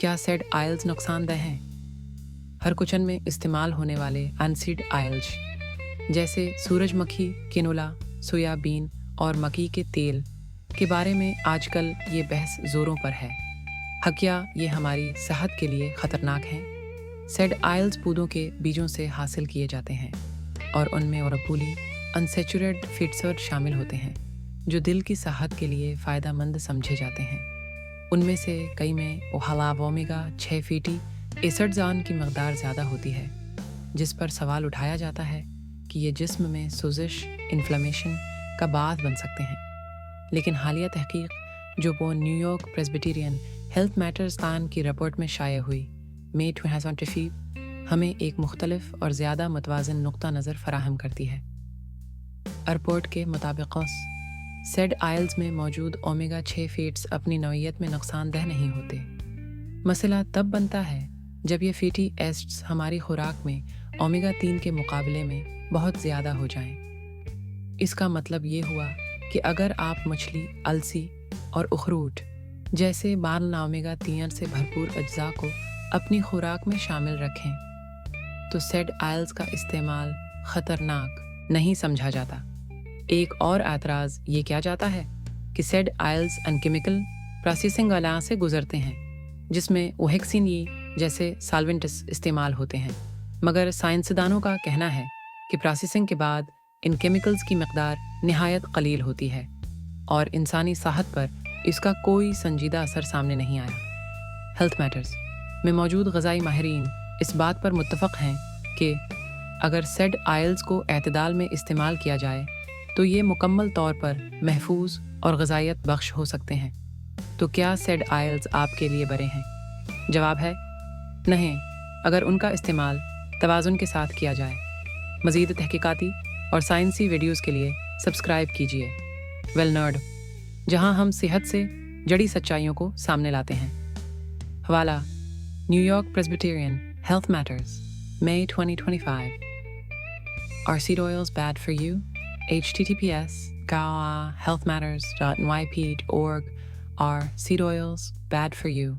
क्या said IELTS नुकसान दह हैं? हर कुचन में इस्तेमाल होने वाले अनसीड आयल्स जैसे सूरजमुखी, किनोला, सोयाबीन और मक्की के तेल के बारे में आजकल ये बहस जोरों पर है। क्या ये हमारी सेहत के लिए खतरनाक हैं? सेड आयल्स पौधों के बीजों से हासिल किए जाते हैं और उनमें ओरोपूली अनसेचुरेटेड फीड्स शामिल होते हैं जो दिल की सेहत के लिए फ़ायदेमंद समझे जाते हैं। उनमें से कई में ओमेगा 6 फैटी एसिड्स की मकदार ज़्यादा होती है, जिस पर सवाल उठाया जाता है कि ये जिस्म में सोजिश, इन्फ्लेमेशन का बात बन सकते हैं। लेकिन हालिया तहकीक जो वो न्यूयॉर्क प्रेस्बिटेरियन हेल्थ मैटर्स की रिपोर्ट में शाया हुई मई 2020 हमें एक मुख्तलिफ और ज़्यादा मुतवाज़न नुक्ता नज़र फराहम करती है। रिपोर्ट के मुताबिक सेड आयल्स में मौजूद ओमेगा 6 फैट्स अपनी नौइयत में नुकसानदेह नहीं होते। मसला तब बनता है जब ये फैटी एसिड्स हमारी खुराक में ओमेगा 3 के मुकाबले में बहुत ज़्यादा हो जाएं। इसका मतलब ये हुआ कि अगर आप मछली, अलसी और अखरोट जैसे बारना ओमेगा 3 से भरपूर अज्जा को अपनी खुराक में शामिल रखें तो सेड आयल्स का इस्तेमाल ख़तरनाक नहीं समझा जाता। एक और एतराज़ ये किया जाता है कि सेड आयल्स अनकेमिकल प्रोसेसिंग वाला से गुजरते हैं जिसमें ओहेक्सिन जैसे सॉल्वेंट्स इस्तेमाल होते हैं, मगर साइंसदानों का कहना है कि प्रोसेसिंग के बाद इन केमिकल्स की मकदार निहायत कलील होती है और इंसानी सेहत पर इसका कोई संजीदा असर सामने नहीं आया। हेल्थ मैटर्स में मौजूद ग़ज़ाई माहिरीन इस बात पर मुत्तफ़क़ हैं कि अगर सेड आयल्स को एतदाल में इस्तेमाल किया जाए तो ये मुकम्मल तौर पर महफूज और ग़ज़ाइयत बख्श हो सकते हैं। तो क्या सेड आयल्स आपके लिए बरे हैं? जवाब है नहीं, अगर उनका इस्तेमाल तवाज़ुन के साथ किया जाए। मज़ीद तहकीकाती और साइंसी वीडियोज़ के लिए सब्सक्राइब कीजिए वेल नर्ड, जहां हम सेहत से जड़ी सच्चाइयों को सामने लाते हैं। हवाला New York Presbyterian health matters May 2025। Are seed oils bad for you? https://healthmatters.nyp.org. Are seed oils bad for you?